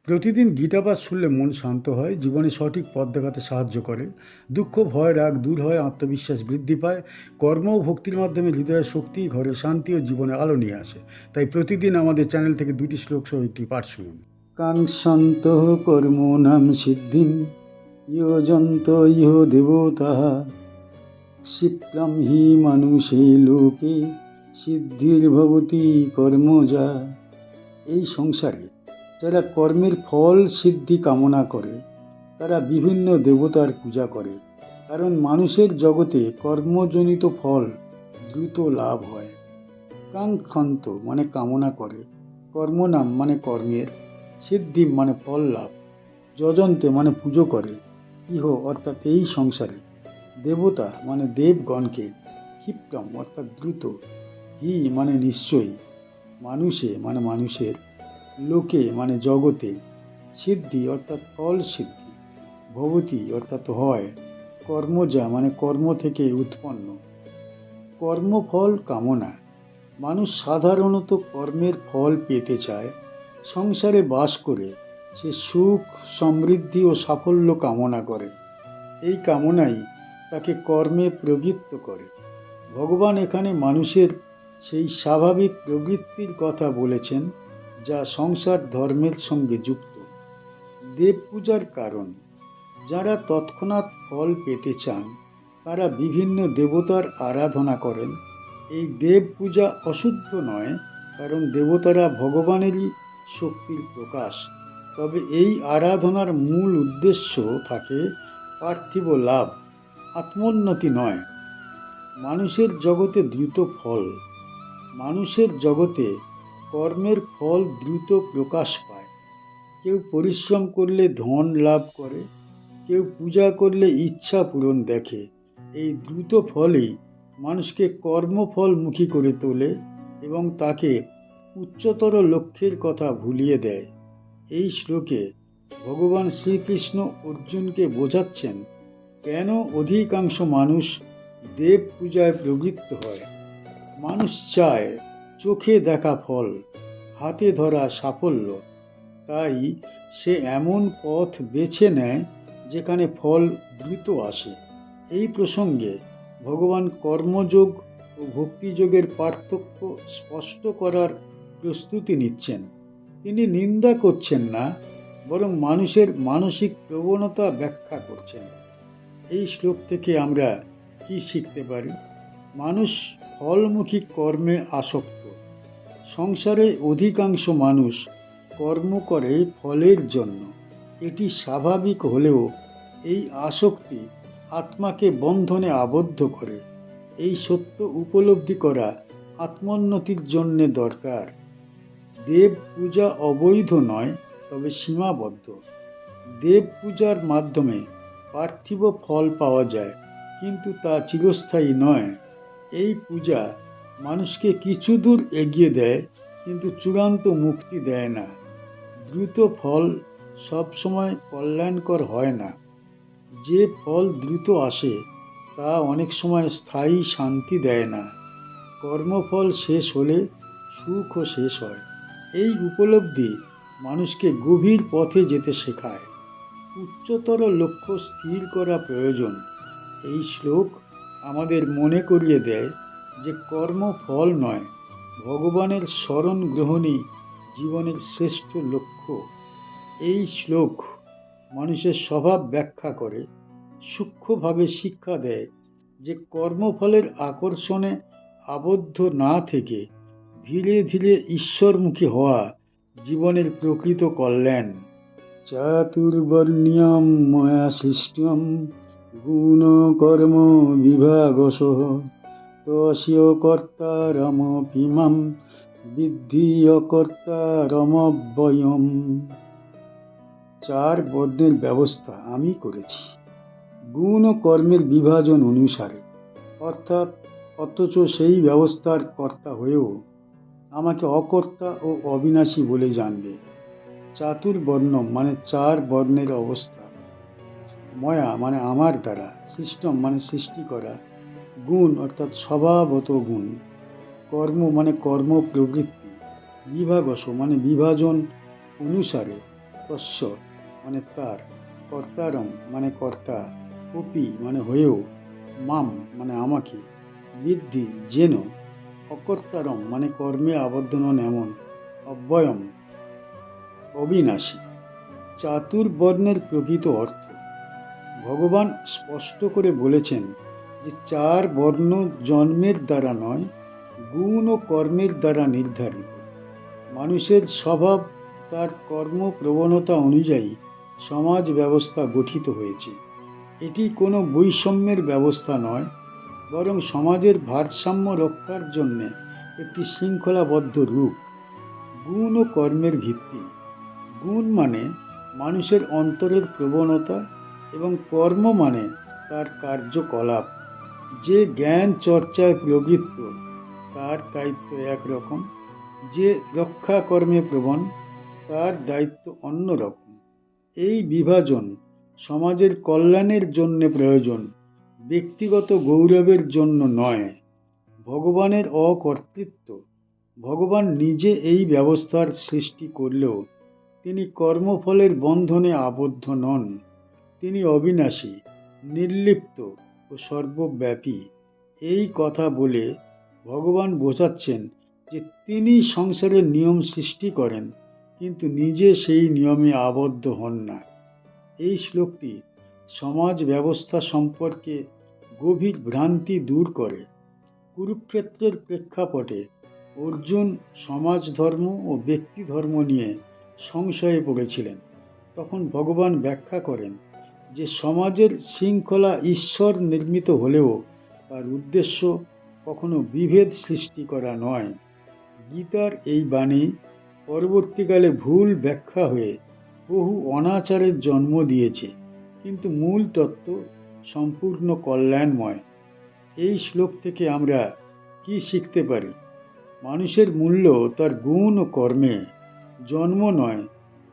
প্রতিদিন গীতাপাঠ শুনলে মন শান্ত হয়, জীবনে সঠিক পথ দেখাতে সাহায্য করে। দুঃখ, ভয়, রাগ দূর হয়, আত্মবিশ্বাস বৃদ্ধি পায়। কর্ম ও ভক্তির মাধ্যমে হৃদয়ের শক্তি, ঘরে শান্তি ও জীবনে আলো নিয়ে আসে। তাই প্রতিদিন আমাদের চ্যানেল থেকে 2টি শ্লোক সহ একটি পাঠ শুনুন। কাঙ্ক্ষন্ত কর্মণাং সিদ্ধিং ইয়জন্ত ইহ দেবতাঃ ক্ষিপ্রম হি মানুষে লোকে সিদ্ধির্ভবতি কর্মজা। এই সংসারে যারা কর্মের ফল সিদ্ধি কামনা করে তারা বিভিন্ন দেবতার পূজা করে, কারণ মানুষের জগতে কর্মজনিত ফল দ্রুত লাভ হয়। কাঙ্ক্ষন্ত মানে কামনা করে, কর্মনাম মানে কর্মের, সিদ্ধি মানে ফল লাভ, যজন্তে মানে পুজো করে, ইহ অর্থাৎ এই সংসারে, দেবতা মানে দেবগণকে, ক্ষিপ্রম অর্থাৎ দ্রুত, হি মানে নিশ্চয়ই, মানুষে মানে মানুষের, লোকে মানে জগতে, সিদ্ধি অর্থাৎ ফল সিদ্ধি, ভবতি অর্থাৎ হয়, কর্মজা মানে কর্ম থেকে উৎপন্ন। কর্মফল কামনা, মানুষ সাধারণত কর্মের ফল পেতে চায়। সংসারে বাস করে সে সুখ, সমৃদ্ধি ও সাফল্য কামনা করে। এই কামনাই তাকে কর্মে প্রবৃত্ত করে। ভগবান এখানে মানুষের সেই স্বাভাবিক প্রবৃত্তির কথা বলেছেন, যা সংসার ধর্মের সঙ্গে যুক্ত। দেব পূজার কারণ, যারা তৎক্ষণাৎ ফল পেতে চান তারা বিভিন্ন দেবতার আরাধনা করেন। এই দেব পূজা অশুদ্ধ নয়, কারণ দেবতারা ভগবানেরই শক্তির প্রকাশ। তবে এই আরাধনার মূল উদ্দেশ্য থাকে পার্থিব লাভ, আত্মোন্নতি নয়। মানুষের জগতে দ্রুত ফল, মানুষের জগতে কর্মের ফল দ্রুত প্রকাশ পায়। কেউ পরিশ্রম করলে ধন লাভ করে, কেউ পূজা করলে ইচ্ছা পূরণ দেখে। এই দ্রুত ফলই মানুষকে কর্মফলমুখী করে তোলে এবং তাকে উচ্চতর লক্ষ্যের কথা ভুলিয়ে দেয়। এই শ্লোকে ভগবান শ্রীকৃষ্ণ অর্জুনকে বোঝাচ্ছেন কেন অধিকাংশ মানুষ দেব পূজায় প্রবৃত্ত হয়। মানুষ চায় চোখে দেখা ফল, হাতে ধরা সাফল্য, তাই সে এমন পথ বেছে নেয় যেখানে ফল দ্রুত আসে। এই প্রসঙ্গে ভগবান কর্মযোগ ও ভক্তিযোগের পার্থক্য স্পষ্ট করার প্রস্তুতি নিচ্ছেন। তিনি নিন্দা করছেন না, বরং মানুষের মানসিক প্রবণতা ব্যাখ্যা করছেন। এই শ্লোক থেকে আমরা কি শিখতে পারি? মানুষ ফলমুখী কর্মে আসক্ত। সংসারে অধিকাংশ মানুষ কর্ম করে ফলের জন্য। এটি স্বাভাবিক হলেও এই আসক্তি আত্মাকে বন্ধনে আবদ্ধ করে। এই সত্য উপলব্ধি করা আত্মোন্নতির জন্যে দরকার। দেব পূজা অবৈধ নয়, তবে সীমাবদ্ধ। দেব পূজার মাধ্যমে পার্থিব ফল পাওয়া যায়, কিন্তু তা চিরস্থায়ী নয়। এই পূজা মানুষকে কিছু দূর এগিয়ে দেয়, কিন্তু চূড়ান্ত মুক্তি দেয় না। দ্রুত ফল সবসময় কল্যাণকর হয় না। যে ফল দ্রুত আসে তা অনেক সময় স্থায়ী শান্তি দেয় না। কর্মফল শেষ হলে সুখও শেষ হয়। এই উপলব্ধি মানুষকে গভীর পথে যেতে শেখায়। উচ্চতর লক্ষ্য স্থির করা প্রয়োজন। এই শ্লোক আমাদের মনে করিয়ে দেয় যে কর্ম ফল নয়, ভগবানের শরণ গ্রহণই জীবনের শ্রেষ্ঠ লক্ষ্য। এই শ্লোক মানুষের স্বভাব ব্যাখ্যা করে, সূক্ষ্মভাবে শিক্ষা দেয় যে কর্মফলের আকর্ষণে আবদ্ধ না থেকে ধীরে ধীরে ঈশ্বরমুখী হওয়া জীবনের প্রকৃত কল্যাণ। চাতুর্বর্ণ্যম ময়া সৃষ্টম গুণকর্ম বিভাগশঃ তস্য কর্তারমপি মাম বিদ্ধি অকর্তারমব্যয়ম। 4 বর্ণের ব্যবস্থা আমি করেছি গুণ ও কর্মের বিভাজন অনুসারে, অথচ সেই ব্যবস্থার কর্তা হয়েও আমাকে অকর্তা ও অবিনাশী বলে জানবে। চাতুর্বর্ণম মানে 4 বর্ণের অবস্থা, ময়া মানে আমার দ্বারা, সৃষ্টম মানে সৃষ্টি করা, গুণ অর্থাৎ স্বভাবত গুণ, কর্ম মানে কর্ম প্রবৃত্তি, বিভাগশ মানে বিভাজন অনুসারে, তস্য মানে তার, কর্তারং মানে কর্তা, অপি মানে হয়েও, মাম মানে আমাকে, বিদ্ধি যেন, অকর্তারম মানে কর্মে আবদ্ধ নন এমন, অব্যয়ম অবিনাশী। চাতুর্বর্ণের প্রকৃত অর্থ ভগবান স্পষ্ট করে বলেছেন যে 4 বর্ণ জন্মের দ্বারা নয়, গুণ ও কর্মের দ্বারা নির্ধারিত। মানুষের স্বভাব, তার কর্মপ্রবণতা অনুযায়ী সমাজ ব্যবস্থা গঠিত হয়েছে। এটি কোনো বৈষম্যের ব্যবস্থা নয়, বরং সমাজের ভারসাম্য রক্ষার জন্য একটি শৃঙ্খলাবদ্ধ রূপ। গুণ ও কর্মের ভিত্তি। গুণ মানে মানুষের অন্তরের প্রবণতা এবং কর্ম মানে তার কার্যকলাপ। যে জ্ঞান চর্চায় প্রবৃত্ত তার দায়িত্ব একরকম, যে রক্ষা কর্মে প্রবণ তার দায়িত্ব অন্যরকম। এই বিভাজন সমাজের কল্যাণের জন্য প্রয়োজন, ব্যক্তিগত গৌরবের জন্য নয়। ভগবানের অকর্তৃত্ব। ভগবান নিজে এই ব্যবস্থার সৃষ্টি করলেও তিনি কর্মফলের বন্ধনে আবদ্ধ নন। তিনি অবিনাশী, নির্লিপ্ত ও সর্বব্যাপী। এই কথা বলে ভগবান বোঝাচ্ছেন যে তিনি সংসারের নিয়ম সৃষ্টি করেন, কিন্তু নিজে সেই নিয়মে আবদ্ধ হন না। এই শ্লোকটি সমাজ ব্যবস্থা সম্পর্কে গভীর ভ্রান্তি দূর করে। কুরুক্ষেত্রের প্রেক্ষাপটে অর্জুন সমাজ ধর্ম ও ব্যক্তি ধর্ম নিয়ে সংশয়ে পড়েছিলেন। তখন ভগবান ব্যাখ্যা করেন যে সমাজের শৃঙ্খলা ঈশ্বর নির্মিত হলেও তার উদ্দেশ্য কখনো বিভেদ সৃষ্টি করা নয়। গীতার এই বাণী পরবর্তীকালে ভুল ব্যাখ্যা হয়ে বহু অনাচারের জন্ম দিয়েছে, কিন্তু মূল তত্ত্ব সম্পূর্ণ কল্যাণময়। এই শ্লোক থেকে আমরা কি শিখতে পারি? মানুষের মূল্য তার গুণ ও কর্মে, জন্ম নয়।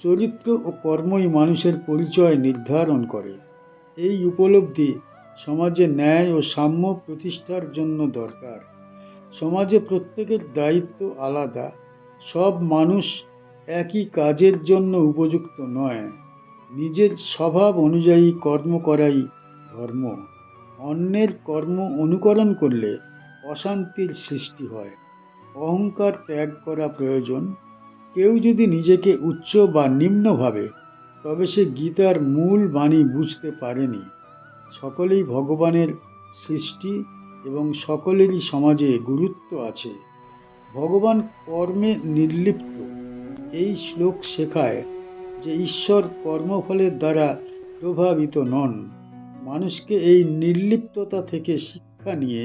চরিত্র ও কর্মই মানুষের পরিচয় নির্ধারণ করে। এই উপলব্ধি সমাজে ন্যায় ও সাম্য প্রতিষ্ঠার জন্য দরকার। সমাজে প্রত্যেকের দায়িত্ব আলাদা, সব মানুষ একই কাজের জন্য উপযুক্ত নয়। নিজের স্বভাব অনুযায়ী কর্ম করাই ধর্ম। অন্যের কর্ম অনুকরণ করলে অশান্তির সৃষ্টি হয়। অহংকার ত্যাগ করা প্রয়োজন। কেউ যদি নিজেকে উচ্চ বা নিম্ন ভাবে, তবে সে গীতার মূল বাণী বুঝতে পারেনি। সকলেই ভগবানের সৃষ্টি এবং সকলেরই সমাজে গুরুত্ব আছে। ভগবান কর্মে নির্লিপ্ত। এই শ্লোক শেখায় যে ঈশ্বর কর্মফলের দ্বারা প্রভাবিত নন। মানুষকে এই নির্লিপ্ততা থেকে শিক্ষা নিয়ে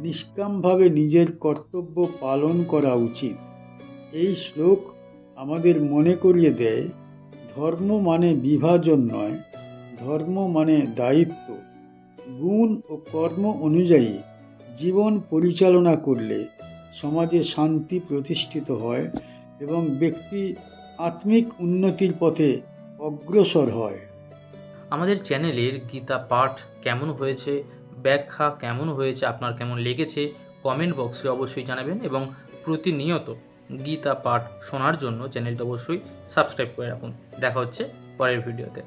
নিষ্কামভাবে নিজের কর্তব্য পালন করা উচিত। এই শ্লোক আমাদের মনে করিয়ে দেয়, ধর্ম মানে বিভাজন নয়, ধর্ম মানে দায়িত্ব। গুণ ও কর্ম অনুযায়ী জীবন পরিচালনা করলে সমাজে শান্তি প্রতিষ্ঠিত হয় এবং ব্যক্তি আত্মিক উন্নতির পথে অগ্রসর হয়। আমাদের চ্যানেলের গীতা পাঠ কেমন হয়েছে, ব্যাখ্যা কেমন হয়েছে, আপনার কেমন লেগেছে কমেন্ট বক্সে অবশ্যই জানাবেন, এবং প্রতিনিয়ত গীতা পাঠ শোনার জন্য চ্যানেলটা অবশ্যই সাবস্ক্রাইব করে রাখুন। দেখা হচ্ছে পরের ভিডিওতে।